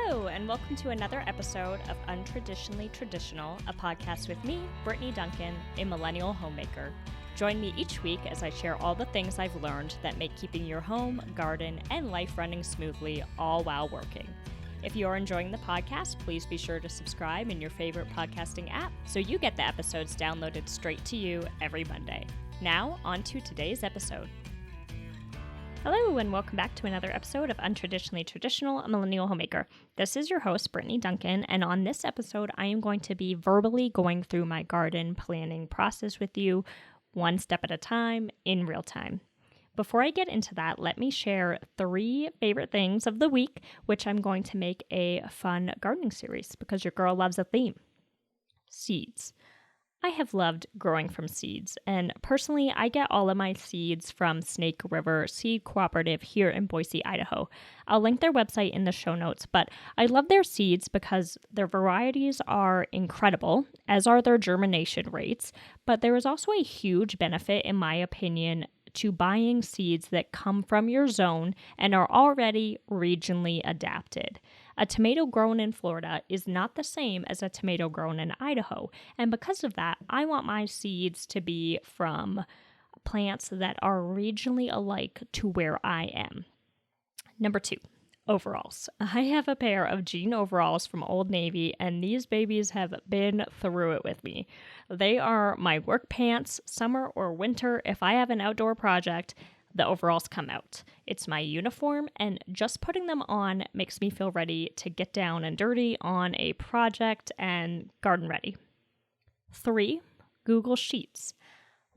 Hello, and welcome to another episode of Untraditionally Traditional, a podcast with me, Brittany Duncan, a millennial homemaker. Join me each week as I share all the things I've learned that make keeping your home, garden, and life running smoothly, all while working. If you are enjoying the podcast, please be sure to subscribe in your favorite podcasting app so you get the episodes downloaded straight to you every Monday. Now, on to today's episode. Hello, and welcome back to another episode of Untraditionally Traditional, a millennial homemaker. This is your host, Brittany Duncan, and on this episode, I am going to be verbally going through my garden planning process with you, one step at a time, in real time. Before I get into that, let me share 3 favorite things of the week, which I'm going to make a fun gardening series because your girl loves a theme. Seeds. I have loved growing from seeds, and personally, I get all of my seeds from Snake River Seed Cooperative here in Boise, Idaho. I'll link their website in the show notes, but I love their seeds because their varieties are incredible, as are their germination rates, but there is also a huge benefit, in my opinion, to buying seeds that come from your zone and are already regionally adapted. A tomato grown in Florida is not the same as a tomato grown in Idaho, and because of that, I want my seeds to be from plants that are regionally alike to where I am. Number 2, overalls. I have a pair of jean overalls from Old Navy, and these babies have been through it with me. They are my work pants, summer or winter. If I have an outdoor project, the overalls come out. It's my uniform, and just putting them on makes me feel ready to get down and dirty on a project and garden ready. 3, Google Sheets.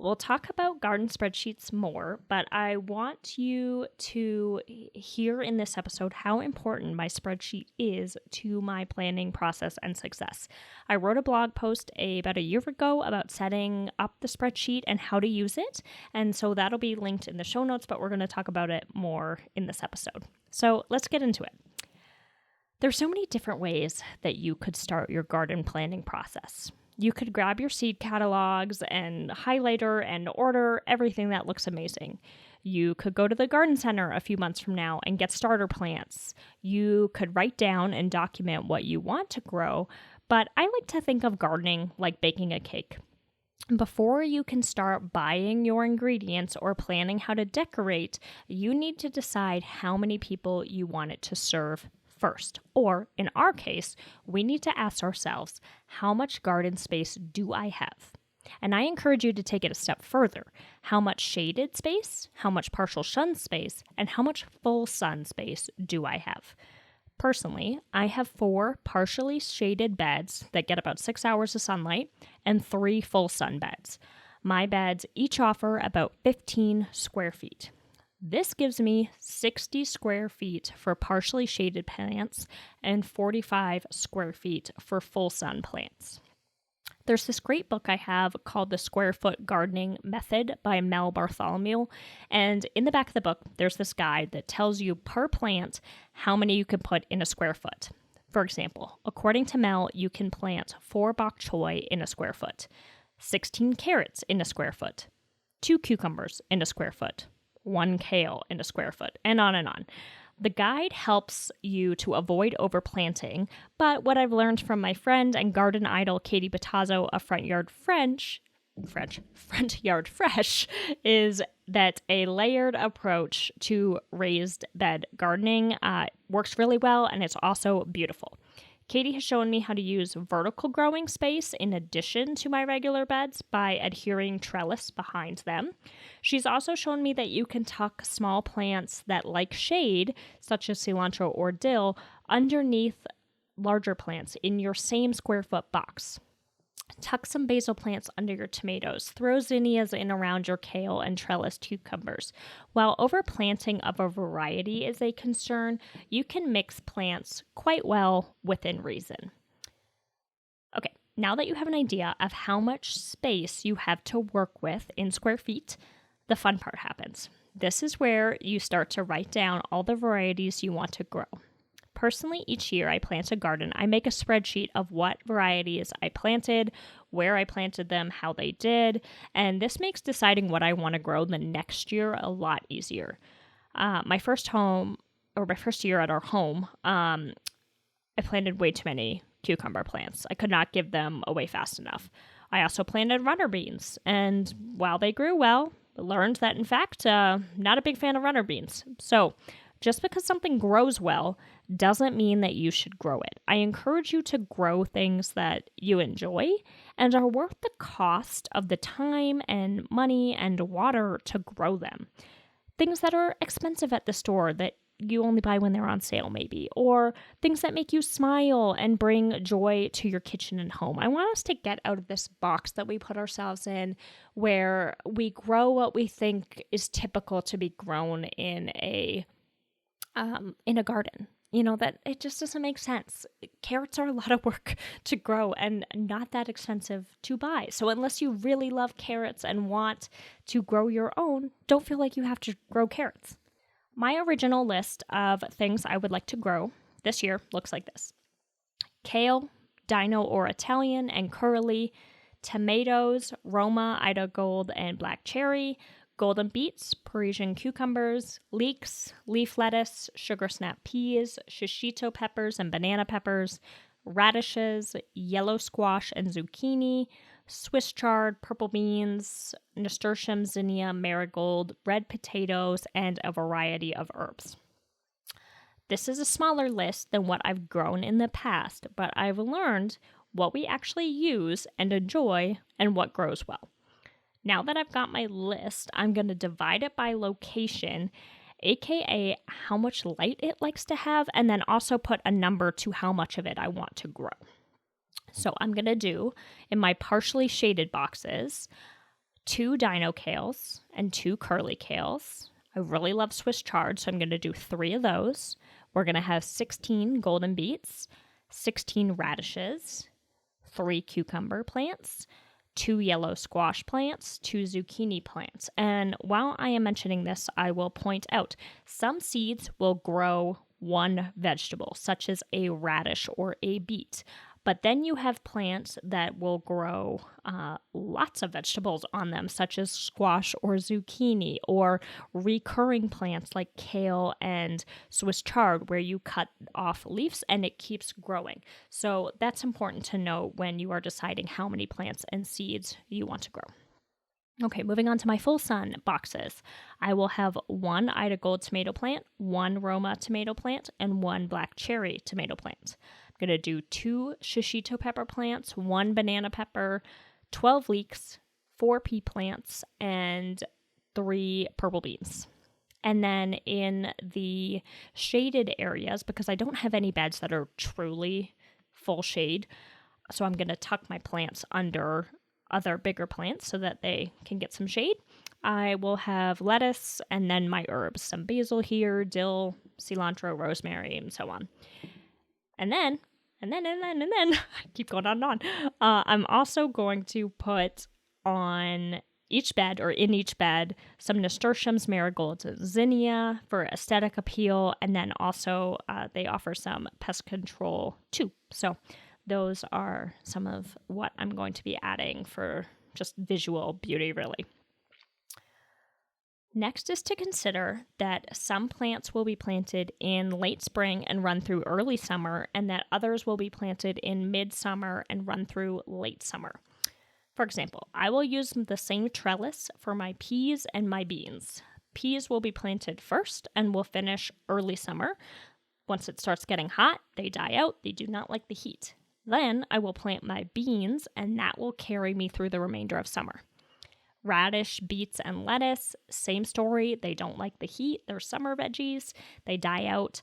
We'll talk about garden spreadsheets more, but I want you to hear in this episode how important my spreadsheet is to my planning process and success. I wrote a blog post about a year ago about setting up the spreadsheet and how to use it, and so that'll be linked in the show notes, but we're going to talk about it more in this episode. So let's get into it. There's so many different ways that you could start your garden planning process. You could grab your seed catalogs and highlighter and order everything that looks amazing. You could go to the garden center a few months from now and get starter plants. You could write down and document what you want to grow, but I like to think of gardening like baking a cake. Before you can start buying your ingredients or planning how to decorate, you need to decide how many people you want it to serve first. Or, in our case, we need to ask ourselves, how much garden space do I have? And I encourage you to take it a step further. How much shaded space, how much partial sun space, and how much full sun space do I have? Personally, I have 4 partially shaded beds that get about 6 hours of sunlight and 3 full sun beds. My beds each offer about 15 square feet. This gives me 60 square feet for partially shaded plants and 45 square feet for full sun plants. There's this great book I have called The Square Foot Gardening Method by Mel Bartholomew, and in the back of the book, there's this guide that tells you per plant how many you can put in a square foot. For example, according to Mel, you can plant 4 bok choy in a square foot, 16 carrots in a square foot, 2 cucumbers in a square foot, 1 kale in a square foot, and on and on. The guide helps you to avoid overplanting, but what I've learned from my friend and garden idol Katie Batazzo of Front Yard Fresh, is that a layered approach to raised bed gardening works really well, and it's also beautiful. Katie has shown me how to use vertical growing space in addition to my regular beds by adhering trellis behind them. She's also shown me that you can tuck small plants that like shade, such as cilantro or dill, underneath larger plants in your same square foot box. Tuck some basil plants under your tomatoes. Throw zinnias in around your kale and trellis cucumbers. While overplanting of a variety is a concern, you can mix plants quite well within reason. Okay, now that you have an idea of how much space you have to work with in square feet, the fun part happens. This is where you start to write down all the varieties you want to grow. Personally, each year I plant a garden, I make a spreadsheet of what varieties I planted, where I planted them, how they did, and this makes deciding what I want to grow the next year a lot easier. My first year at our home, I planted way too many cucumber plants. I could not give them away fast enough. I also planted runner beans, and while they grew well, I learned that, in fact, not a big fan of runner beans. So just because something grows well doesn't mean that you should grow it. I encourage you to grow things that you enjoy and are worth the cost of the time and money and water to grow them. Things that are expensive at the store that you only buy when they're on sale, maybe, or things that make you smile and bring joy to your kitchen and home. I want us to get out of this box that we put ourselves in where we grow what we think is typical to be grown in a garden. That it just doesn't make sense. Carrots are a lot of work to grow and not that expensive to buy. So unless you really love carrots and want to grow your own, don't feel like you have to grow carrots. My original list of things I would like to grow this year looks like this: kale, dino or Italian and curly, tomatoes, Roma, Ida Gold, and black cherry, golden beets, Parisian cucumbers, leeks, leaf lettuce, sugar snap peas, shishito peppers and banana peppers, radishes, yellow squash and zucchini, Swiss chard, purple beans, nasturtium, zinnia, marigold, red potatoes, and a variety of herbs. This is a smaller list than what I've grown in the past, but I've learned what we actually use and enjoy and what grows well. Now that I've got my list, I'm going to divide it by location, aka how much light it likes to have, and then also put a number to how much of it I want to grow. So I'm going to do, in my partially shaded boxes, 2 dino kales and 2 curly kales. I really love Swiss chard, so I'm going to do 3 of those. We're going to have 16 golden beets, 16 radishes, 3 cucumber plants, 2 yellow squash plants, 2 zucchini plants. And while I am mentioning this, I will point out some seeds will grow one vegetable, such as a radish or a beet. But then you have plants that will grow lots of vegetables on them, such as squash or zucchini, or recurring plants like kale and Swiss chard, where you cut off leaves and it keeps growing. So that's important to know when you are deciding how many plants and seeds you want to grow. Okay, moving on to my full sun boxes. I will have 1 Ida Gold tomato plant, 1 Roma tomato plant, and 1 black cherry tomato plant. I'm going to do 2 shishito pepper plants, 1 banana pepper, 12 leeks, 4 pea plants, and 3 purple beans. And then in the shaded areas, because I don't have any beds that are truly full shade, so I'm going to tuck my plants under other bigger plants so that they can get some shade. I will have lettuce and then my herbs, some basil here, dill, cilantro, rosemary, and so on. And then, I keep going on and on. I'm also going to put on each bed, or in each bed, some nasturtiums, marigolds, zinnia for aesthetic appeal, and then also they offer some pest control too. So those are some of what I'm going to be adding for just visual beauty, really. Next is to consider that some plants will be planted in late spring and run through early summer, and that others will be planted in midsummer and run through late summer. For example, I will use the same trellis for my peas and my beans. Peas will be planted first and will finish early summer. Once it starts getting hot, they die out. They do not like the heat. Then I will plant my beans, and that will carry me through the remainder of summer. Radish, beets, and lettuce, same story. They don't like the heat. They're summer veggies. They die out.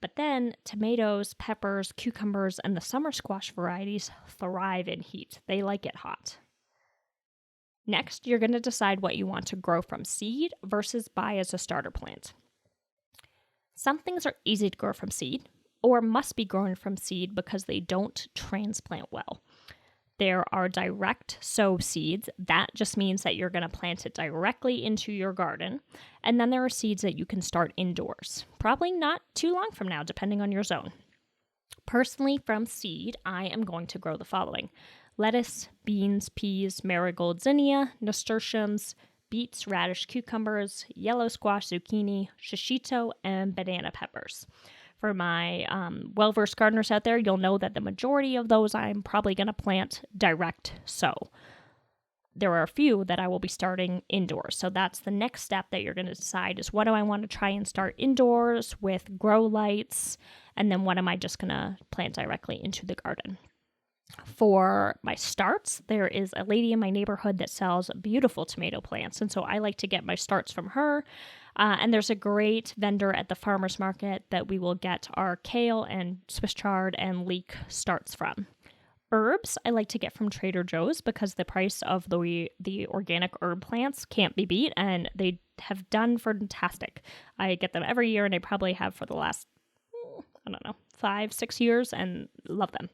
But then tomatoes, peppers, cucumbers, and the summer squash varieties thrive in heat. They like it hot. Next, you're going to decide what you want to grow from seed versus buy as a starter plant. Some things are easy to grow from seed, or must be grown from seed because they don't transplant well. There are direct sow seeds. That just means that you're going to plant it directly into your garden. And then there are seeds that you can start indoors, probably not too long from now, depending on your zone. Personally, from seed, I am going to grow the following: lettuce, beans, peas, marigold, zinnia, nasturtiums, beets, radish, cucumbers, yellow squash, zucchini, shishito, and banana peppers. For my well-versed gardeners out there, you'll know that the majority of those I'm probably going to plant direct sow. There are a few that I will be starting indoors. So that's the next step that you're going to decide is what do I want to try and start indoors with grow lights, and then what am I just going to plant directly into the garden. For my starts, there is a lady in my neighborhood that sells beautiful tomato plants, and so I like to get my starts from her. And there's a great vendor at the farmer's market that we will get our kale and Swiss chard and leek starts from. Herbs I like to get from Trader Joe's because the price of the organic herb plants can't be beat, and they have done fantastic. I get them every year, and I probably have for the last, 5-6 years, and love them.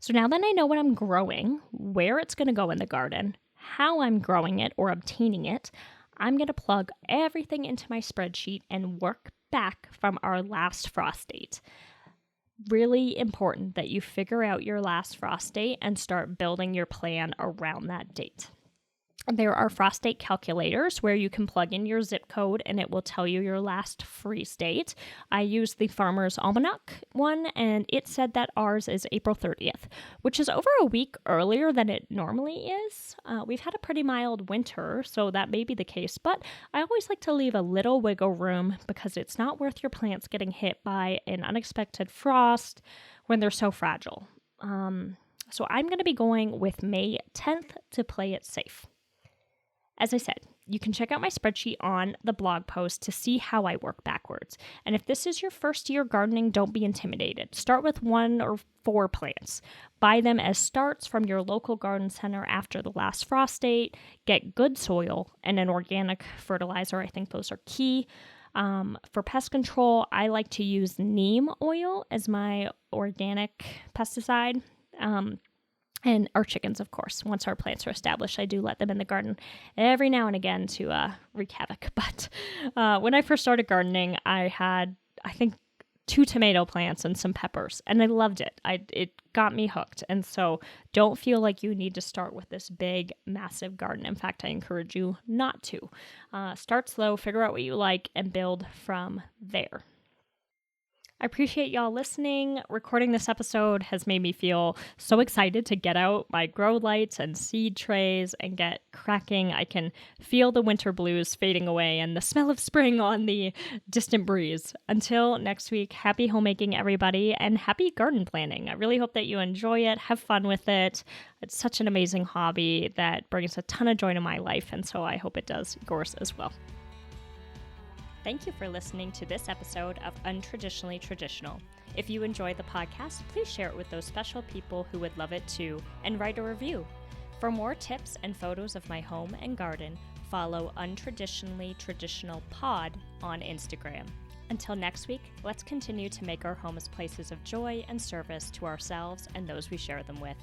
So now that I know what I'm growing, where it's going to go in the garden, how I'm growing it or obtaining it, I'm going to plug everything into my spreadsheet and work back from our last frost date. Really important that you figure out your last frost date and start building your plan around that date. There are frost date calculators where you can plug in your zip code and it will tell you your last freeze date. I used the Farmer's Almanac one, and it said that ours is April 30th, which is over a week earlier than it normally is. We've had a pretty mild winter, so that may be the case, but I always like to leave a little wiggle room because it's not worth your plants getting hit by an unexpected frost when they're so fragile. So I'm going to be going with May 10th to play it safe. As I said, you can check out my spreadsheet on the blog post to see how I work backwards. And if this is your first year gardening, don't be intimidated. Start with 1 or 4 plants. Buy them as starts from your local garden center after the last frost date. Get good soil and an organic fertilizer. I think those are key. For pest control, I like to use neem oil as my organic pesticide. And our chickens, of course. Once our plants are established, I do let them in the garden every now and again to wreak havoc. But when I first started gardening, I had, I think, 2 tomato plants and some peppers, and I loved it. It got me hooked. And so don't feel like you need to start with this big, massive garden. In fact, I encourage you not to. Start slow, figure out what you like, and build from there. I appreciate y'all listening. Recording this episode has made me feel so excited to get out my grow lights and seed trays and get cracking. I can feel the winter blues fading away and the smell of spring on the distant breeze. Until next week, happy homemaking, everybody, and happy garden planning. I really hope that you enjoy it, have fun with it. It's such an amazing hobby that brings a ton of joy to my life, and so I hope it does yours as well. Thank you for listening to this episode of Untraditionally Traditional. If you enjoy the podcast, please share it with those special people who would love it too, and write a review. For more tips and photos of my home and garden, follow Untraditionally Traditional Pod on Instagram. Until next week, let's continue to make our homes places of joy and service to ourselves and those we share them with.